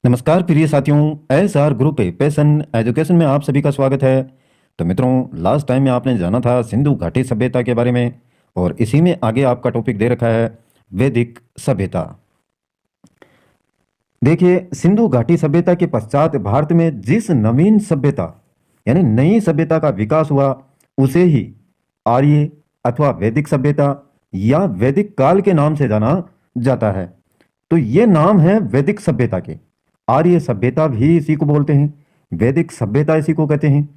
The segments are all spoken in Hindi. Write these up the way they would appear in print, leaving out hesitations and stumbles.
नमस्कार प्रिय साथियों, एसआर ग्रुप पैशन एजुकेशन में आप सभी का स्वागत है। तो मित्रों, लास्ट टाइम में आपने जाना था सिंधु घाटी सभ्यता के बारे में और इसी में आगे आपका टॉपिक दे रखा है वैदिक सभ्यता। देखिए, सिंधु घाटी सभ्यता के पश्चात भारत में जिस नवीन सभ्यता यानी नई सभ्यता का विकास हुआ उसे ही आर्य अथवा वैदिक सभ्यता या वैदिक काल के नाम से जाना जाता है। तो ये नाम है वैदिक सभ्यता के। आर्य सभ्यता भी इसी को बोलते हैं, वैदिक सभ्यता इसी को कहते हैं,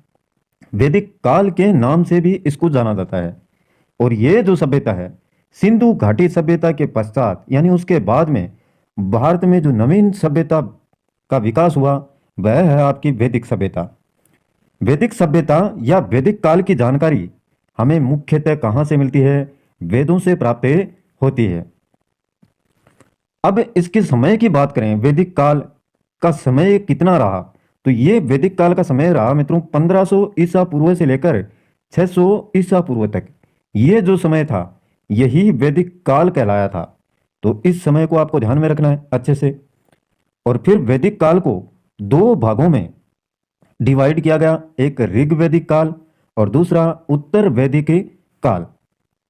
वैदिक काल के नाम से भी इसको जाना जाता है। और ये जो सभ्यता है सिंधु घाटी सभ्यता के पश्चात यानी उसके बाद में भारत में जो नवीन सभ्यता का विकास हुआ वह है आपकी वैदिक सभ्यता। वैदिक सभ्यता या वैदिक काल की जानकारी हमें मुख्यतः कहाँ से मिलती है? वेदों से प्राप्त होती है। अब इसके समय की बात करें, वैदिक काल का समय कितना रहा, तो ये वैदिक काल का समय रहा मित्रों 1500 ईसा पूर्व से लेकर 600 ईसा पूर्व तक। ये जो समय था यही वैदिक काल कहलाया था। तो इस समय को आपको ध्यान में रखना है अच्छे से। और फिर वैदिक काल को दो भागों में डिवाइड किया गया, एक ऋग वैदिक काल और दूसरा उत्तर वैदिक काल।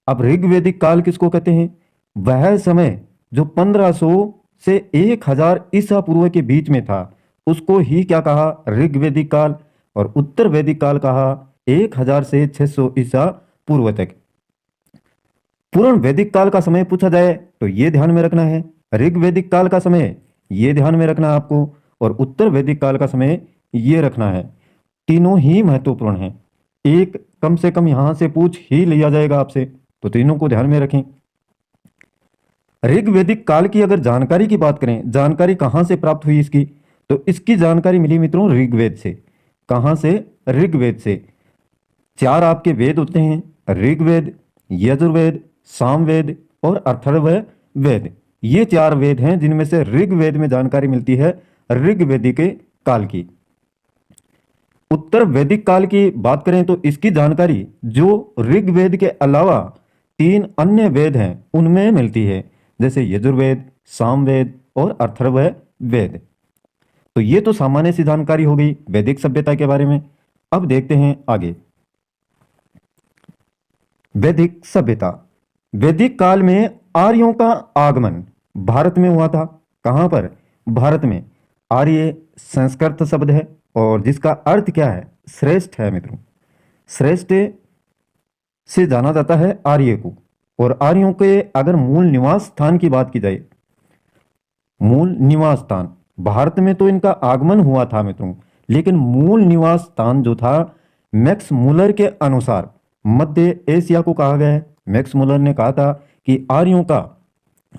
अब ऋग वैदिक काल किसको कहते हैं? वह समय जो 1500 से 1000 ईसा पूर्व के बीच में था उसको ही क्या कहा? ऋग वैदिक काल। और उत्तर वैदिक काल कहा 1000 से 600 ईसा पूर्व तक। पूर्ण वैदिक काल का समय पूछा जाए तो ये ध्यान में रखना है, ऋग वैदिक काल का समय ये ध्यान में रखना है आपको, और उत्तर वैदिक काल का समय ये रखना है। तीनों ही महत्वपूर्ण हैं, एक कम से कम यहां से पूछ ही लिया जाएगा आपसे, तो तीनों को ध्यान में रखें। ऋग वैदिक काल की अगर जानकारी की बात करें, जानकारी कहां से प्राप्त हुई इसकी, तो इसकी जानकारी मिली मित्रों ऋग्वेद से। कहां से? ऋग्वेद से। चार आपके वेद होते हैं, ऋग्वेद, यजुर्वेद, सामवेद और अथर्ववेद। ये चार वेद हैं जिनमें से ऋग्वेद में जानकारी मिलती है ऋग्वेदिक काल की। उत्तर वैदिक काल की बात करें तो इसकी जानकारी जो ऋग्वेद के अलावा तीन अन्य वेद हैं उनमें मिलती है, जैसे यजुर्वेद, सामवेद और अथर्ववेद। तो ये तो सामान्य सी जानकारी हो गई वैदिक सभ्यता के बारे में। अब देखते हैं आगे वैदिक सभ्यता। वैदिक काल में आर्यों का आगमन भारत में हुआ था। कहां पर? भारत में। आर्य संस्कृत शब्द है और जिसका अर्थ क्या है? श्रेष्ठ है मित्रों। श्रेष्ठ से जाना जाता है आर्य को। और आर्यों के अगर मूल निवास स्थान की बात की जाए, मूल निवास स्थान, भारत में तो इनका आगमन हुआ था मित्रों, लेकिन मूल निवास स्थान जो था मैक्स मुलर के अनुसार मध्य एशिया को कहा गया है। मैक्स मुलर ने कहा था कि आर्यों का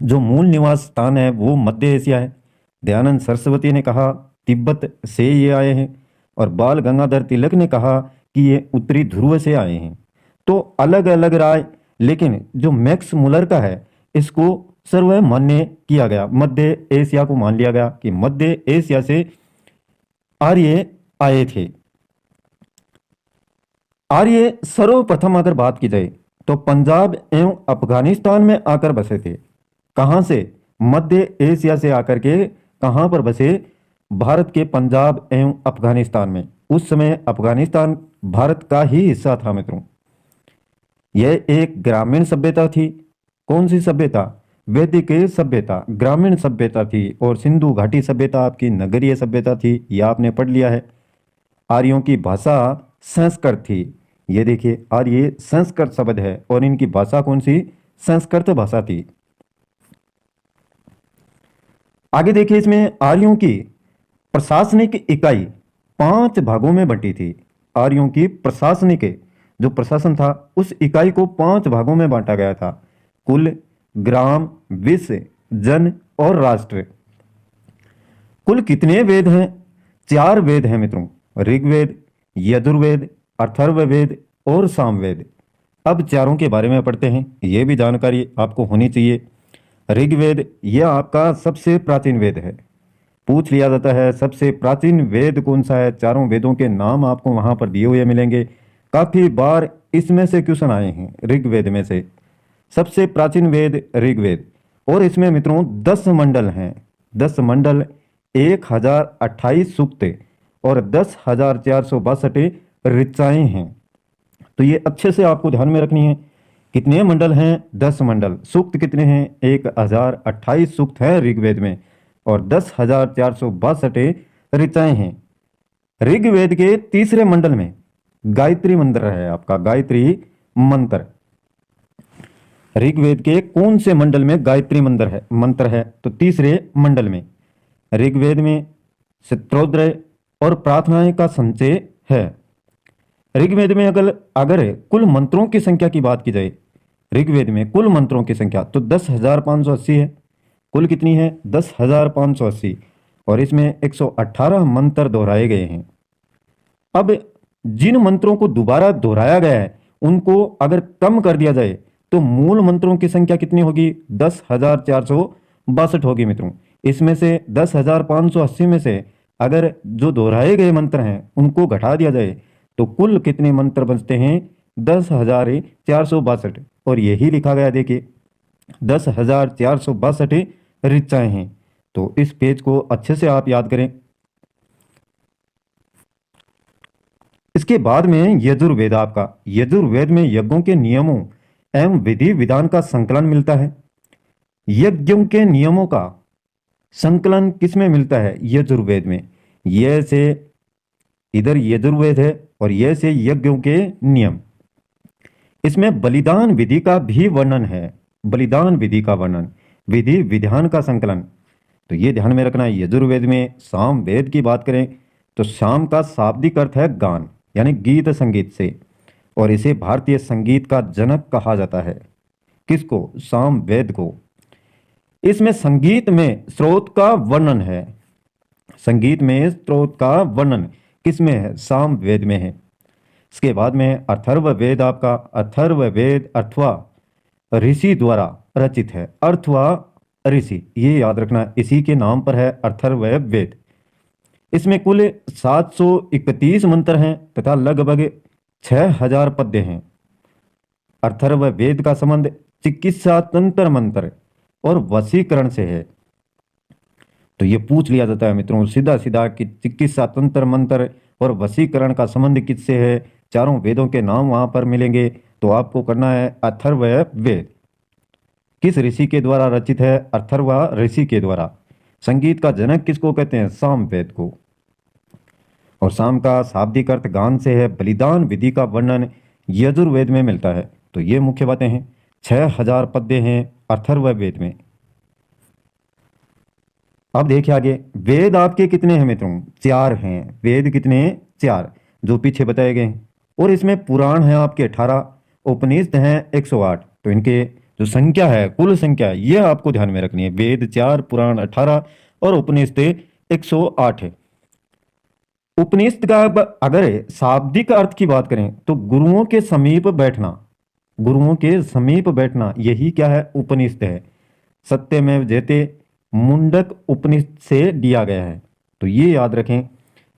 जो मूल निवास स्थान है वो मध्य एशिया है। दयानंद सरस्वती ने कहा तिब्बत से ये आए हैं, और बाल गंगाधर तिलक ने कहा कि ये उत्तरी ध्रुव से आए हैं। तो अलग अलग राय, लेकिन जो मैक्स मुलर का है इसको सर्वमान्य किया गया, मध्य एशिया को मान लिया गया कि मध्य एशिया से आर्य आए थे। आर्य सर्वप्रथम अगर बात की जाए तो पंजाब एवं अफगानिस्तान में आकर बसे थे। कहां से? मध्य एशिया से आकर के कहां पर बसे? भारत के पंजाब एवं अफगानिस्तान में। उस समय अफगानिस्तान भारत का ही हिस्सा था मित्रों। यह एक ग्रामीण सभ्यता थी। कौन सी सभ्यता? वैदिक सभ्यता ग्रामीण सभ्यता थी, और सिंधु घाटी सभ्यता आपकी नगरीय सभ्यता थी। यह आपने पढ़ लिया है। आर्यों की भाषा संस्कृत थी। ये देखिए, आर्य संस्कृत शब्द है और इनकी भाषा कौन सी? संस्कृत भाषा थी। आगे देखिए, इसमें आर्यों की प्रशासनिक इकाई 5 भागों में बंटी थी। आर्यों की प्रशासनिक जो प्रशासन था उस इकाई को 5 भागों में बांटा गया था। कुल, ग्राम, विश्व, जन और राष्ट्र। कुल कितने वेद हैं? 4 वेद हैं मित्रों, ऋग्वेद, यजुर्वेद, अथर्ववेद और सामवेद। अब चारों के बारे में पढ़ते हैं, यह भी जानकारी आपको होनी चाहिए। ऋग्वेद यह आपका सबसे प्राचीन वेद है। पूछ लिया जाता है सबसे प्राचीन वेद कौन सा है, चारों वेदों के नाम आपको वहां पर दिए हुए मिलेंगे। काफी बार इसमें से क्वेश्चन आए हैं, ऋग्वेद में से। सबसे प्राचीन वेद ऋग्वेद, और इसमें मित्रों 10 मंडल हैं। 10 मंडल 1028 सूक्त और 10,462 ऋचाएं हैं। तो ये अच्छे से आपको ध्यान में रखनी है। कितने मंडल हैं? 10 मंडल। सूक्त कितने हैं? 1028 सूक्त हैं ऋग्वेद में और 10,462 ऋचाएं हैं। ऋग्वेद के तीसरे मंडल में गायत्री मंत्र है, आपका गायत्री मंत्र। ऋग्वेद के कौन से मंडल में गायत्री मंत्र है? तो तीसरे मंडल में। ऋग्वेद में स्तोत्र और प्रार्थनाएं का संचय है। ऋग्वेद में अगर कुल मंत्रों की संख्या की बात की जाए, ऋग्वेद में कुल मंत्रों की संख्या तो 10,580 है। कुल कितनी है? 10,580 और इसमें 118 मंत्र दोहराए गए हैं। अब जिन मंत्रों को दोबारा दोहराया गया है उनको अगर कम कर दिया जाए तो मूल मंत्रों की संख्या कितनी होगी? 10,462 होगी मित्रों। इसमें से 10,580 में से अगर जो दोहराए गए मंत्र हैं उनको घटा दिया जाए तो कुल कितने मंत्र बचते हैं? 10,462 और यही लिखा गया, देखिए 10,462 ऋचाएं हैं। तो इस पेज को अच्छे से आप याद करें। इसके बाद में यजुर्वेद, आपका यजुर्वेद में यज्ञों के नियमों एवं विधि विधान का संकलन मिलता है। यज्ञों के नियमों का संकलन किसमें मिलता है? यजुर्वेद में। यह से इधर यजुर्वेद है और यह से यज्ञों के नियम। इसमें बलिदान विधि का भी वर्णन है। बलिदान विधि का वर्णन, विधि विधान का संकलन। तो ये ध्यान में रखना है। यजुर्वेद में साम वेद की बात करें तो साम का शाब्दिक अर्थ है गान, यानी गीत संगीत से, और इसे भारतीय संगीत का जनक कहा जाता है। किसको? साम वेद को। इसमें संगीत में स्रोत का वर्णन है। संगीत में स्रोत का वर्णन किसमें है? साम वेद में है। इसके बाद में अथर्व वेद, आपका अथर्व वेद अथवा ऋषि द्वारा रचित है। अथवा ऋषि, ये याद रखना, इसी के नाम पर है अथर्व वेद। इसमें कुल 731 मंत्र हैं तथा लगभग 6,000 पद्य हैं। अथर्व वेद का संबंध चिकित्सा तंत्र मंत्र और वशीकरण से है। तो ये पूछ लिया जाता है मित्रों सीधा सीधा कि चिकित्सा तंत्र मंत्र और वशीकरण का संबंध किससे है? चारों वेदों के नाम वहां पर मिलेंगे। तो आपको करना है अथर्व वेद किस ऋषि के द्वारा रचित है? अथर्व ऋषि के द्वारा। संगीत का जनक किसको कहते हैं? साम वेद को। और साम का शाब्दिक अर्थ गान से है। बलिदान विधि का वर्णन यजुर्वेद में मिलता है। तो ये मुख्य बातें हैं। 6,000 पद्य हैं अथर्व वेद में। अब देखिए आगे, वेद आपके कितने हैं मित्रों? 4 हैं। वेद कितने? 4, जो पीछे बताए गए हैं। और इसमें पुराण है आपके 18, उपनिषद हैं 108। तो इनके जो संख्या है, कुल संख्या, यह आपको ध्यान में रखनी है। वेद 4, पुराण 18 और उपनिषद 108 है। उपनिषद का अगर शाब्दिक अर्थ की बात करें तो गुरुओं के समीप बैठना, गुरुओं के समीप बैठना, यही क्या है? उपनिषद है। सत्यमेव जयते मुंडक उपनिषद से दिया गया है। तो ये याद रखें,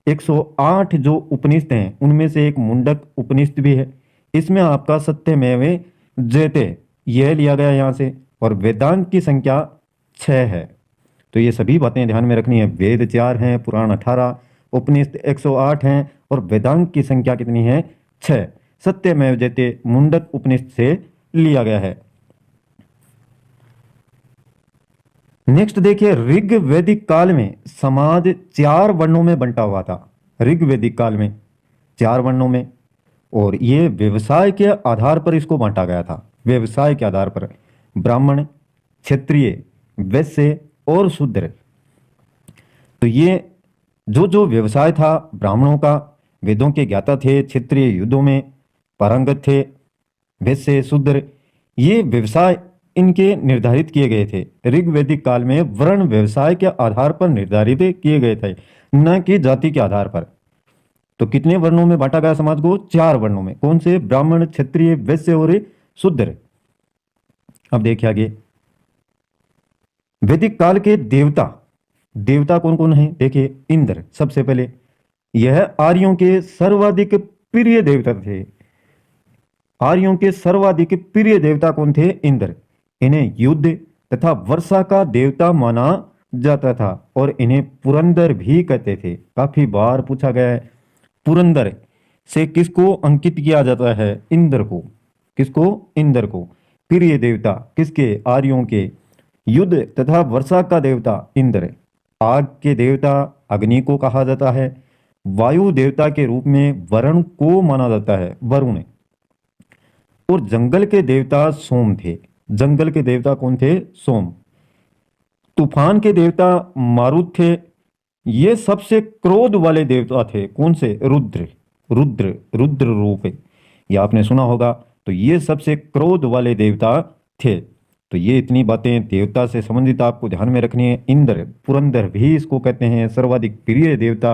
108 जो उपनिषद हैं उनमें से एक मुंडक उपनिषद भी है। इसमें आपका सत्यमेव जयते यह लिया गया यहाँ से। और वेदांत की संख्या 6 है। तो ये सभी बातें ध्यान में रखनी है। वेद 4 हैं, पुराण 18, उपनिषद 108 हैं और वेदांत की संख्या कितनी है? 6। सत्यमेव जयते मुंडक उपनिषद से लिया गया है। नेक्स्ट देखिए, ऋग्वैदिक काल में समाज 4 वर्णों में बंटा हुआ था। ऋग्वैदिक काल में 4 वर्णों में, और ये व्यवसाय के आधार पर इसको बांटा गया था। व्यवसाय के आधार पर ब्राह्मण, क्षत्रिय, वैश्य और शूद्र। तो ये जो व्यवसाय था ब्राह्मणों का, वेदों के ज्ञाता थे, क्षत्रिय युद्धों में पारंगत थे, वैश्य शूद्र, ये व्यवसाय इनके निर्धारित किए गए थे। ऋग्वैदिक काल में वर्ण व्यवसाय के आधार पर निर्धारित किए गए थे, न कि जाति के आधार पर। तो कितने वर्णों में बांटा गया समाज को? 4 वर्णों में। कौन से? ब्राह्मण, क्षत्रिय, वैश्य और शूद्र। अब देखिए आगे, वैदिक काल के देवता कौन कौन है? देखिए, इंद्र सबसे पहले, यह आर्यों के सर्वाधिक प्रिय देवता थे। आर्यों के सर्वाधिक प्रिय देवता कौन थे? इंद्र। इन्हें युद्ध तथा वर्षा का देवता माना जाता था और इन्हें पुरंदर भी कहते थे। काफी बार पूछा गया है, पुरंदर से किसको अंकित किया जाता है? इंद्र को। किसको? इंद्र को। प्रिय देवता किसके? आर्यों के। युद्ध तथा वर्षा का देवता इंद्र। आग के देवता अग्नि को कहा जाता है। वायु देवता के रूप में वरुण को माना जाता है, वरुण। और जंगल के देवता सोम थे। जंगल के देवता कौन थे? सोम। तूफान के देवता मारुत थे। ये सबसे क्रोध वाले देवता थे। कौन से? रुद्र। रुद्र, रुद्र रूप। ये आपने सुना होगा। तो ये सबसे क्रोध वाले देवता थे। तो ये इतनी बातें देवता से संबंधित आपको ध्यान में रखनी है। इंद्र, पुरंदर भी इसको कहते हैं, सर्वाधिक प्रिय देवता।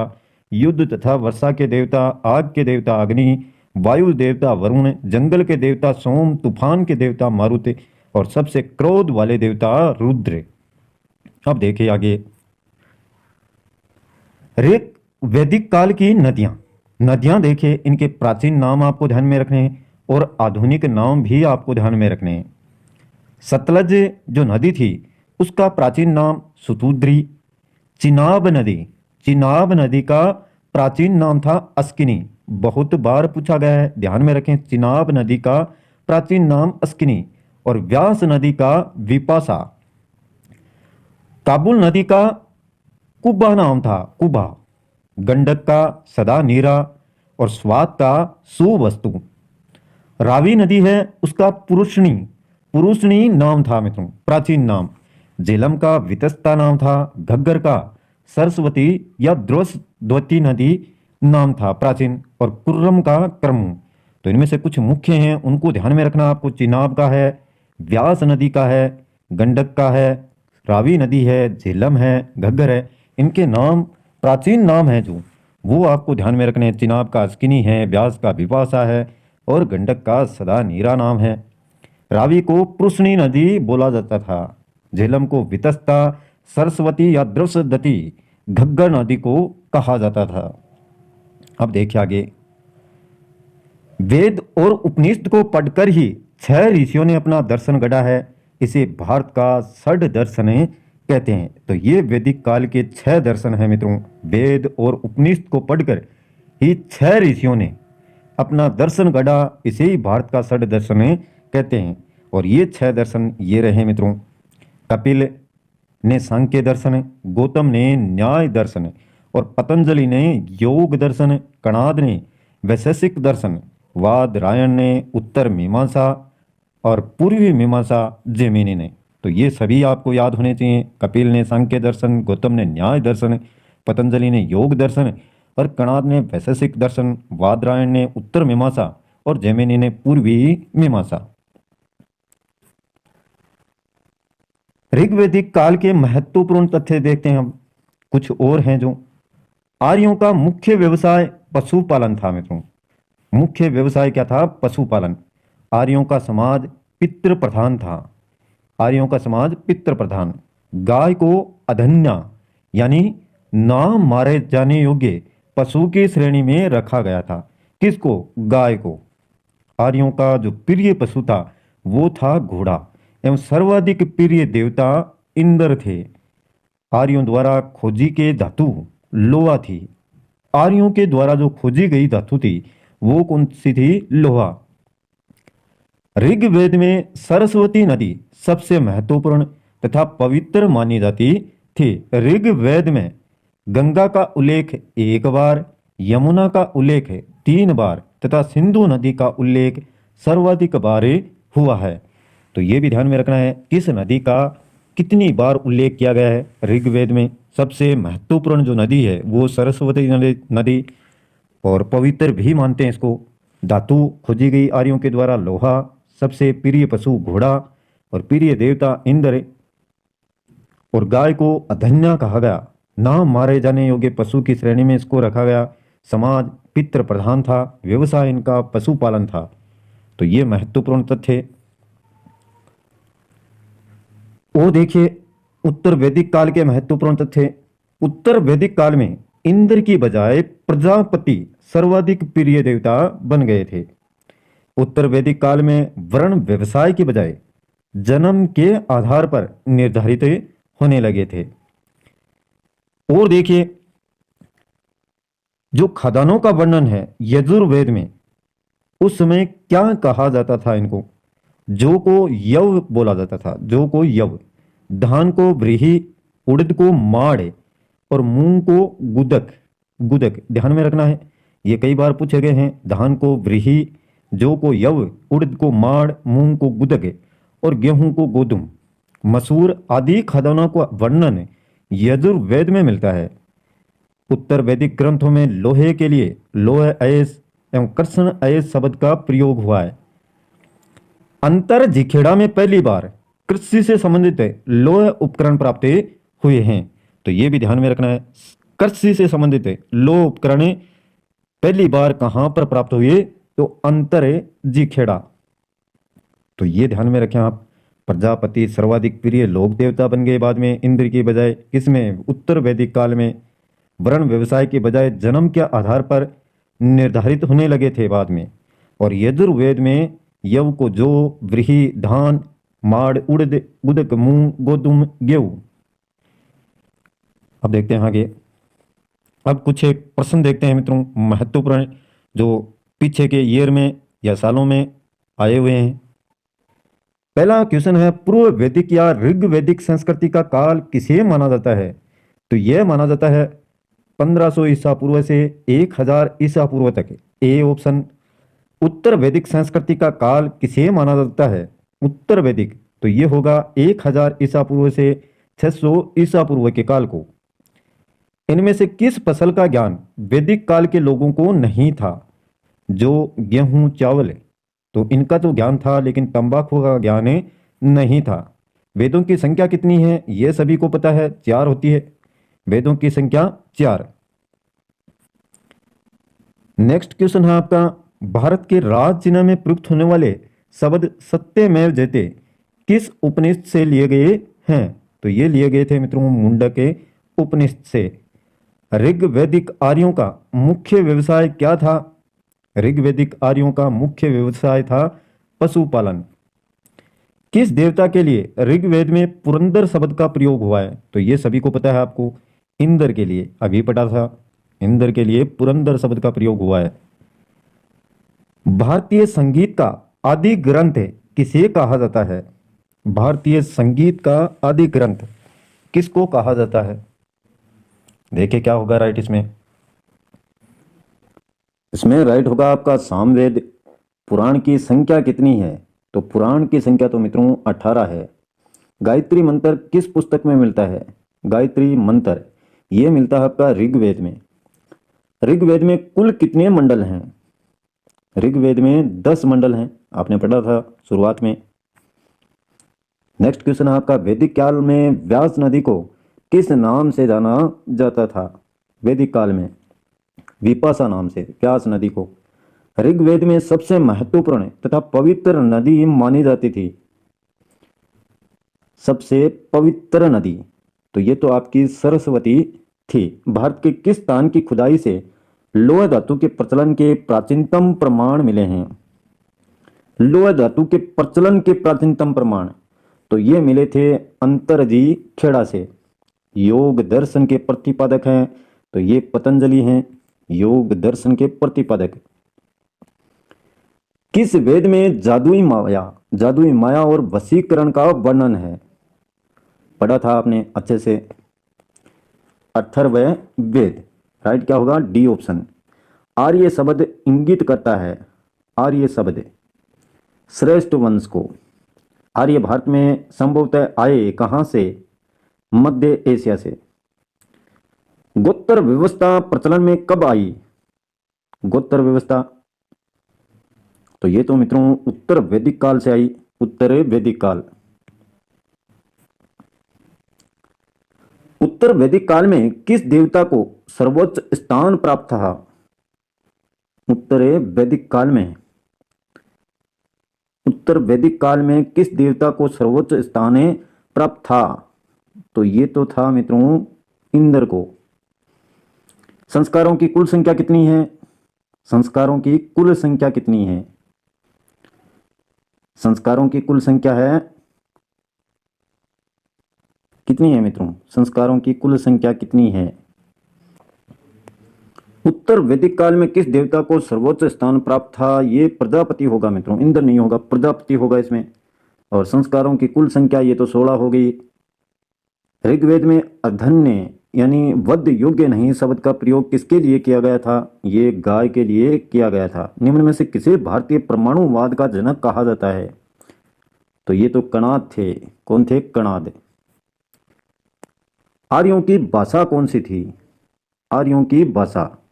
युद्ध तथा वर्षा के देवता, आग के देवता अग्नि, वायु देवता वरुण, जंगल के देवता सोम, तूफान के देवता मारुति और सबसे क्रोध वाले देवता रुद्र। अब देखिए आगे। ऋग वैदिक काल की नदियां। नदियां देखिए, इनके प्राचीन नाम आपको ध्यान में रखने हैं और आधुनिक नाम भी आपको ध्यान में रखने हैं। सतलज जो नदी थी उसका प्राचीन नाम सुतुद्री। चिनाब नदी, चिनाब नदी का प्राचीन नाम था अस्किनी। बहुत बार पूछा गया है, ध्यान में रखें। चिनाब नदी का प्राचीन नाम अस्किनी। और व्यास नदी का विपाशा। काबुल नदी का कुबा नाम था, कुबा। गंडक का सदा नीरा और स्वात का सुवस्तु। रावी नदी है उसका पुरुषणी, पुरुषणी नाम था मित्रों, प्राचीन नाम। झेलम का वितस्ता नाम था। घग्गर का सरस्वती या द्रौपदी नदी नाम था प्राचीन। और कुर्रम का कर्मु। तो इनमें से कुछ मुख्य हैं, उनको ध्यान में रखना आपको। चिनाब का है, व्यास नदी का है, गंडक का है, रावी नदी है, झेलम है, घग्गर है। इनके नाम प्राचीन नाम है जो, वो आपको ध्यान में रखने हैं। चिनाब का अस्किनी है, व्यास का विपाशा है और गंडक का सदा नीरा नाम है। रावी को पुरुषणी नदी बोला जाता था। झेलम को वितस्ता, सरस्वती या द्रौपदी, घग्गर नदी को कहा जाता था। अब देखिए आगे। वेद और उपनिषद को पढ़कर ही 6 ऋषियों ने अपना दर्शन गढ़ा है। इसे भारत का षड दर्शन कहते हैं। तो ये वैदिक काल के 6 दर्शन हैं मित्रों। वेद और उपनिषद को पढ़कर ही 6 ऋषियों ने अपना दर्शन गढ़ा, इसे ही भारत का षड दर्शन कहते हैं। और ये 6 दर्शन ये रहे मित्रों। कपिल ने सांख्य दर्शन, गौतम ने न्याय दर्शन और पतंजलि ने योग दर्शन, कणाद ने वैशेषिक दर्शन, वादरायण ने उत्तर मीमांसा और पूर्वी मीमांसा जैमिनी ने। तो ये सभी आपको याद होने चाहिए। कपिल ने सांख्य दर्शन, गौतम ने न्याय दर्शन, पतंजलि ने योग दर्शन और कणाद ने वैशेषिक दर्शन, वादरायण ने उत्तर मीमांसा और जैमिनी ने पूर्वी मीमांसा। ऋग्वैदिक काल के महत्वपूर्ण तथ्य देखते हैं हम। कुछ और हैं जो। आर्यों का मुख्य व्यवसाय पशुपालन था मित्रों। मुख्य व्यवसाय क्या था? पशुपालन। आर्यों का समाज पितृ प्रधान था। आर्यों का समाज पितृ प्रधान। गाय को अधन्या यानी ना मारे जाने योग्य पशु की श्रेणी में रखा गया था। किसको? गाय को। आर्यों का जो प्रिय पशु था वो था घोड़ा। एवं सर्वाधिक प्रिय देवता इंद्र थे। आर्यों द्वारा खोजी के धातु लोहा थी। आर्यों के द्वारा जो खोजी गई धातु थी वो कौन सी थी? लोहा। ऋग्वेद में सरस्वती नदी सबसे महत्वपूर्ण तथा पवित्र मानी जाती थी। ऋग्वेद में गंगा का उल्लेख 1 बार, यमुना का उल्लेख 3 बार तथा सिंधु नदी का उल्लेख सर्वाधिक बार हुआ है। तो ये भी ध्यान में रखना है, किस नदी का कितनी बार उल्लेख किया गया है ऋग्वेद में। सबसे महत्वपूर्ण जो नदी है वो सरस्वती नदी और पवित्र भी मानते हैं इसको। धातु खोजी गई आर्यों के द्वारा लोहा, सबसे प्रिय पशु घोड़ा और प्रिय देवता इंद्र और गाय को अधन्या कहा गया। ना मारे जाने योग्य पशु की श्रेणी में इसको रखा गया। समाज पितृ प्रधान था। व्यवसाय इनका पशुपालन था। तो ये महत्वपूर्ण तथ्य। वो देखिए उत्तर वैदिक काल के महत्वपूर्ण तथ्य। उत्तर वैदिक काल में इंद्र की बजाय प्रजापति सर्वाधिक प्रिय देवता बन गए थे। उत्तर वैदिक काल में वर्ण व्यवसाय की बजाय जन्म के आधार पर निर्धारित होने लगे थे। और देखिए, जो खदानों का वर्णन है यजुर्वेद में, उस समय क्या कहा जाता था इनको? जौ को यव बोला जाता था, जौ को यव, धान को व्रीहि, उड़द को माड़ और मूंग को गुदक। गुदक ध्यान में रखना है, ये कई बार पूछे गए हैं। धान को व्रीहि, जौ को यव, उड़द को माड़, मूंग को गुदक और गेहूं को गोधुम। मसूर आदि खदानों का वर्णन यजुर्वेद में मिलता है। उत्तर वैदिक ग्रंथों में लोहे के लिए लोह अयस एवं कृष्ण अयस शब्द का प्रयोग हुआ है। अंतर जिखेड़ा में पहली बार कृषि से संबंधित लोह उपकरण प्राप्त हुए हैं, तो ये भी ध्यान में रखना है। कृषि से संबंधित लोह उपकरण पहली बार कहां पर प्राप्त हुए? तो अंतर जिखेड़ा। तो ये ध्यान में रखें आप। प्रजापति सर्वाधिक प्रिय लोक देवता बन गए बाद में इंद्र की बजाय, किसमें? उत्तर वैदिक काल में। वर्ण व्यवसाय के बजाय जन्म के आधार पर निर्धारित होने लगे थे बाद में। और यजुर्वेद में यव को जौ, व्रीहि, धान, माड़, उड़द, गुदक, मूंग, गोधुम, गेहूं। अब देखते हैं आगे। अब कुछ एक प्रश्न देखते हैं मित्रों, महत्वपूर्ण, जो पीछे के ईयर में या सालों में आए हुए हैं। पहला क्वेश्चन है, पूर्व वैदिक या ऋग वैदिक संस्कृति का काल किसे माना जाता है? तो यह माना जाता है 1500 ईसा पूर्व से 1000 ईसा पूर्व तक। A option. उत्तर वैदिक संस्कृति का काल किसे माना जाता है? उत्तर वैदिक, तो ये होगा 1000 ईसा पूर्व से 600 ईसा पूर्व के काल को। इनमें से किस फसल का ज्ञान वैदिक काल के लोगों को नहीं था? जो गेहूं, चावल, तो इनका तो ज्ञान था, लेकिन तंबाकू का ज्ञान नहीं था। वेदों की संख्या कितनी है? यह सभी को पता है, 4 होती है। वेदों की संख्या 4। नेक्स्ट क्वेश्चन है आपका, भारत के राज चिन्ह में प्रयुक्त होने वाले शब्द सत्यमेव जयते किस उपनिषद से लिए गए हैं? तो ये लिए गए थे मित्रों मुंडक के उपनिषद से। ऋग्वैदिक आर्यों का मुख्य व्यवसाय क्या था? ऋग्वैदिक आर्यों का मुख्य व्यवसाय था पशुपालन। किस देवता के लिए ऋग्वेद में पुरंदर शब्द का प्रयोग हुआ है? तो ये सभी को पता है आपको, इंद्र के लिए। अभी पता था, इंद्र के लिए पुरंदर शब्द का प्रयोग हुआ है। भारतीय संगीत का आदि ग्रंथ किसे कहा जाता है? भारतीय संगीत का आदि ग्रंथ किसको कहा जाता है? देखिए क्या होगा राइट इसमें। इसमें राइट होगा आपका सामवेद। पुराण की संख्या कितनी है? तो पुराण की संख्या तो मित्रों 18 है। गायत्री मंत्र किस पुस्तक में मिलता है? गायत्री मंत्र ये मिलता है आपका ऋग्वेद में। ऋग्वेद में कुल कितने मंडल हैं? ऋग्वेद में 10 मंडल हैं, आपने पढ़ा था शुरुआत में। नेक्स्ट क्वेश्चन है आपका, वैदिक काल में व्यास नदी को किस नाम से जाना जाता था? वैदिक काल में विपाशा नाम से व्यास नदी को ऋग्वेद में सबसे महत्वपूर्ण तथा पवित्र नदी मानी जाती थी। सबसे पवित्र नदी तो ये तो आपकी सरस्वती थी। भारत के किस स्थान की खुदाई से लोह धातु के प्रचलन के प्राचीनतम प्रमाण मिले हैं? लोह धातु के प्रचलन के प्राचीनतम प्रमाण तो ये मिले थे अंतरजी खेड़ा से। योग दर्शन के प्रतिपादक हैं तो ये पतंजलि हैं, योग दर्शन के प्रतिपादक। किस वेद में जादुई माया और वशीकरण का वर्णन है? पढ़ा था आपने अच्छे से, अथर्ववेद वेद। राइट क्या होगा? D option. आर्य शब्द इंगित करता है, आर्य शब्द श्रेष्ठ वंश को। आर्य भारत में संभवतः आए कहां से? मध्य एशिया से। गोत्र व्यवस्था प्रचलन में कब आई? गोत्र व्यवस्था तो ये तो मित्रों उत्तर वैदिक काल से आई, उत्तर वैदिक काल। उत्तर वैदिक काल में किस देवता को सर्वोच्च स्थान प्राप्त था? उत्तर वैदिक काल में, उत्तर वैदिक काल में किस देवता को सर्वोच्च स्थान प्राप्त था? तो ये तो था मित्रों इंद्र को। संस्कारों की कुल संख्या कितनी है? संस्कारों की कुल संख्या कितनी है? संस्कारों की कुल संख्या है कितनी है मित्रों? संस्कारों की कुल संख्या कितनी है? उत्तर वैदिक काल में किस देवता को सर्वोच्च स्थान प्राप्त था? ये प्रजापति होगा मित्रों, इंद्र नहीं होगा, प्रजापति होगा इसमें। और संस्कारों की कुल संख्या ये तो 16 हो गई। ऋग्वेद में अधन्य यानी वध योग्य नहीं शब्द का प्रयोग किसके लिए किया गया था? ये गाय के लिए किया गया था। निम्न में से किसे भारतीय परमाणुवाद का जनक कहा जाता है? तो ये तो कणाद थे। कौन थे? कणाद। आर्यों की भाषा कौन सी थी? आर्यों की भाषा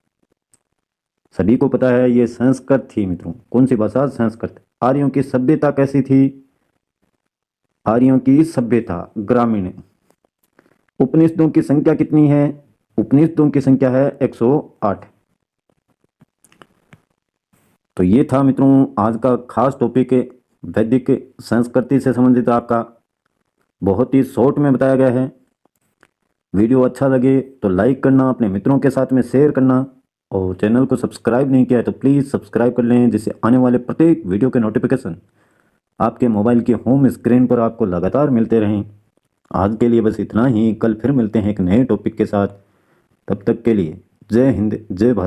सभी को पता है, ये संस्कृत थी मित्रों। कौन सी भाषा? संस्कृत। आर्यों की सभ्यता कैसी थी? आर्यों की सभ्यता ग्रामीण। उपनिषदों की संख्या कितनी है? उपनिषदों की संख्या है 108। तो ये था मित्रों आज का खास टॉपिक, वैदिक संस्कृति से संबंधित आपका बहुत ही शॉर्ट में बताया गया है। वीडियो अच्छा लगे तो लाइक करना, अपने मित्रों के साथ में शेयर करना, और चैनल को सब्सक्राइब नहीं किया है तो प्लीज़ सब्सक्राइब कर लें, जिससे आने वाले प्रत्येक वीडियो के नोटिफिकेशन आपके मोबाइल की होम स्क्रीन पर आपको लगातार मिलते रहें। आज के लिए बस इतना ही। कल फिर मिलते हैं एक नए टॉपिक के साथ। तब तक के लिए जय हिंद, जय भारत।